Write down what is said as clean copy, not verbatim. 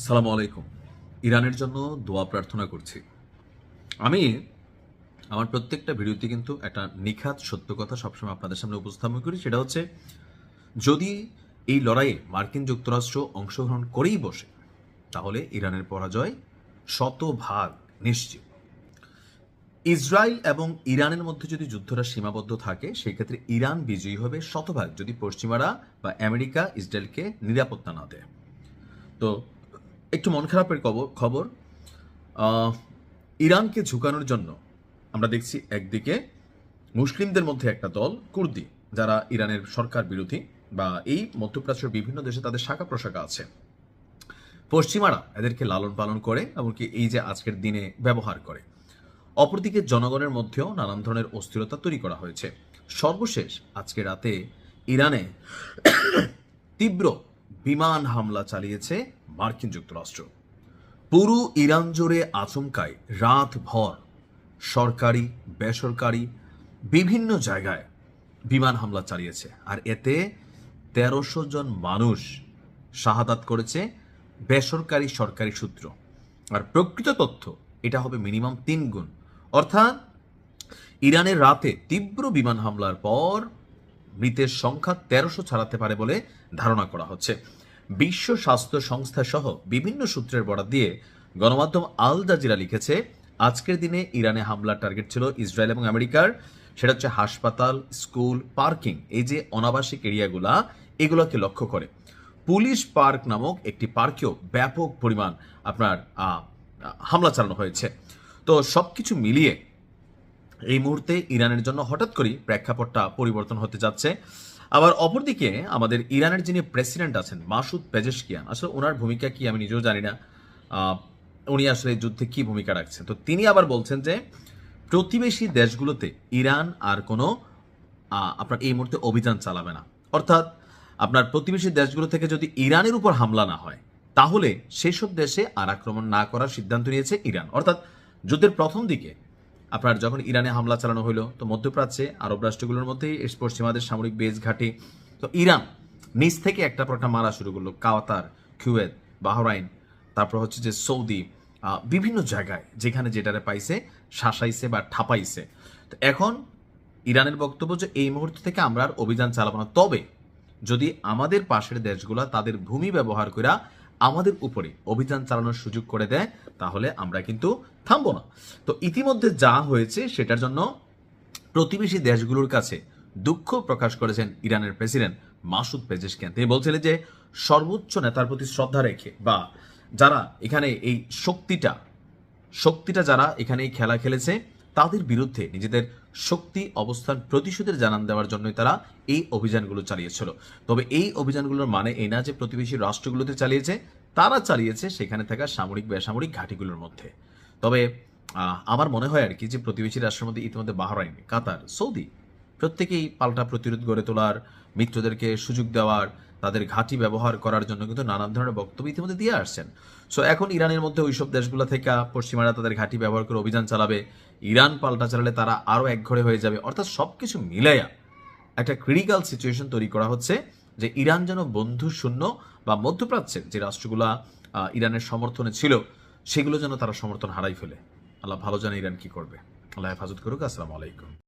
সালামু আলাইকুম। ইরানের জন্য দোয়া প্রার্থনা করছি। আমি আমার প্রত্যেকটা ভিডিওতে কিন্তু একটা নিখাত সত্য কথা সবসময় আপনাদের সামনে উপস্থাপন করি। সেটা হচ্ছে, যদি এই লড়াইয়ে মার্কিন যুক্তরাষ্ট্র অংশগ্রহণ করেই বসে, তাহলে ইরানের পরাজয় শতভাগ নিশ্চিত। ইসরায়েল এবং ইরানের মধ্যে যদি যুদ্ধটা সীমাবদ্ধ থাকে, সেই ক্ষেত্রে ইরান বিজয়ী হবে শতভাগ, যদি পশ্চিমারা বা আমেরিকা ইসরায়েলকে নিরাপত্তা না দেয়। তো একটু মন খারাপের খবর, ইরানকে ঝুঁকানোর জন্য আমরা দেখছি একদিকে মুসলিমদের মধ্যে একটা দল কুর্দি, যারা ইরানের সরকার বিরোধী বা এই মধ্যপ্রাচ্যের বিভিন্ন দেশে তাদের শাখা প্রশাখা আছে, পশ্চিমারা এদেরকে লালন পালন করে, এমনকি এই যে আজকের দিনে ব্যবহার করে। অপরদিকে জনগণের মধ্যেও নানান ধরনের অস্থিরতা তৈরি করা হয়েছে। সর্বশেষ আজকে রাতে ইরানে তীব্র বিমান হামলা চালিয়েছে মার্কিন যুক্তরাষ্ট্র। পুরো ইরান জুড়ে আচমকায় রাতভর সরকারি বেসরকারি বিভিন্ন জায়গায় বিমান হামলা চালিয়েছে, আর এতে ১৩০০ জন মানুষ শাহাদাত করেছে বেসরকারি সরকারি সূত্র। আর প্রকৃত তথ্য এটা হবে মিনিমাম ৩ গুণ। অর্থাৎ ইরানের রাতে তীব্র বিমান হামলার পর মৃতের সংখ্যা ১৩০০ ছাড়াতে পারে বলে ধারণা করা হচ্ছে। বিশ্ব স্বাস্থ্য সংস্থা সহ বিভিন্ন সূত্রের বরাত দিয়ে গণমাধ্যম আল জাজিরা লিখেছে, আজকের দিনে ইরানে হামলার টার্গেট ছিল ইসরায়েল এবং আমেরিকার। সেটা হচ্ছে হাসপাতাল, স্কুল, পার্কিং, এই যে অনাবাসিক এরিয়াগুলা, এগুলোকে লক্ষ্য করে। পুলিশ পার্ক নামক একটি পার্কেও ব্যাপক পরিমাণ আপনার হামলা চালানো হয়েছে। তো সবকিছু মিলিয়ে এই মুহূর্তে ইরানের জন্য হঠাৎ করেই প্রেক্ষাপটটা পরিবর্তন হতে যাচ্ছে। আবার অপরদিকে আমাদের ইরানের যিনি প্রেসিডেন্ট আছেন মাসুদ পেজেশকিয়ান, আসলে ওনার ভূমিকা কি আমি নিজেও জানি না, উনি আসলে যুদ্ধে কি ভূমিকা রাখছেন। তো তিনি আবার বলছেন যে প্রতিবেশী দেশগুলোতে ইরান আর কোনো আপনার এই মুহূর্তে অভিযান চালাবে না। অর্থাৎ আপনার প্রতিবেশী দেশগুলো থেকে যদি ইরানের উপর হামলা না হয়, তাহলে সেসব দেশে আর আক্রমণ না করার সিদ্ধান্ত নিয়েছে ইরান। অর্থাৎ যুদ্ধের প্রথম দিকে আপনার যখন ইরানে হামলা চালানো হলো, তো মধ্যপ্রাচ্যে আরব রাষ্ট্রগুলোর মধ্যেই পশ্চিমাদের সামরিক বেস ঘাঁটি, তো ইরান নিচ থেকে একটা পর একটা মারা শুরু করলো। কাতার, কুয়েত, বাহরাইন, তারপর হচ্ছে যে সৌদি, বিভিন্ন জায়গায় যেখানে যেটারে পাইছে শাসাইছে বা ঠাপাইছে। তো এখন ইরানের বক্তব্য যে এই মুহূর্ত থেকে আমরা আর অভিযান চালাবো না, তবে যদি আমাদের পাশের দেশগুলা তাদের ভূমি ব্যবহার করে আমাদের উপরে অভিযান চালানোর সুযোগ করে দেয়, তাহলে আমরা কিন্তু থামবো না। তো ইতিমধ্যে যা হয়েছে সেটার জন্য প্রতিবেশী দেশগুলোর কাছে দুঃখ প্রকাশ করেছেন ইরানের প্রেসিডেন্ট মাসুদ পেজেশকিয়ান। তিনি বলছিলেন যে সর্বোচ্চ নেতার প্রতি শ্রদ্ধা রেখে বা যারা এখানে এই শক্তিটা যারা এখানে এই খেলা খেলেছে, তাদের বিরুদ্ধে নিজেদের শক্তি অবস্থান প্রতিশোধের জানান দেওয়ার জন্যই তারা এই অভিযানগুলো চালিয়েছিল। তবে এই অভিযানগুলোর মানে এই না যে প্রতিবেশী রাষ্ট্রগুলোতে চালিয়েছে, তারা চালিয়েছে সেখানে থাকা সামরিক বেসামরিক ঘাঁটিগুলোর মধ্যে। তবে আমার মনে হয় আর কি যে প্রতিবেশী রাষ্ট্রের মধ্যে ইতিমধ্যে বাহরাইন, কাতার, সৌদি প্রত্যেকেই পাল্টা প্রতিরোধ গড়ে তোলার, মিত্রদেরকে সুযোগ দেওয়ার, তাদের ঘাঁটি ব্যবহার করার জন্য কিন্তু নানান ধরনের বক্তব্য ইতিমধ্যে দিয়ে আসছেন। সো এখন ইরানের মধ্যে ওইসব দেশগুলো থেকে পশ্চিমারা তাদের ঘাঁটি ব্যবহার করে অভিযান চালাবে, ইরান পাল্টা চালালে তারা আরও একঘরে হয়ে যাবে। অর্থাৎ সবকিছু মিলাইয়া একটা ক্রিটিক্যাল সিচুয়েশন তৈরি করা হচ্ছে যে ইরান যেন বন্ধু শূন্য বা মধ্যপ্রাচ্যের যে রাষ্ট্রগুলা ইরানের সমর্থনে ছিল, সেগুলো যেন তারা সমর্থন হারাই ফেলে। আল্লাহ ভালো জানে ইরান কি করবে। আল্লাহ হেফাজত করুক। আসসালামু আলাইকুম।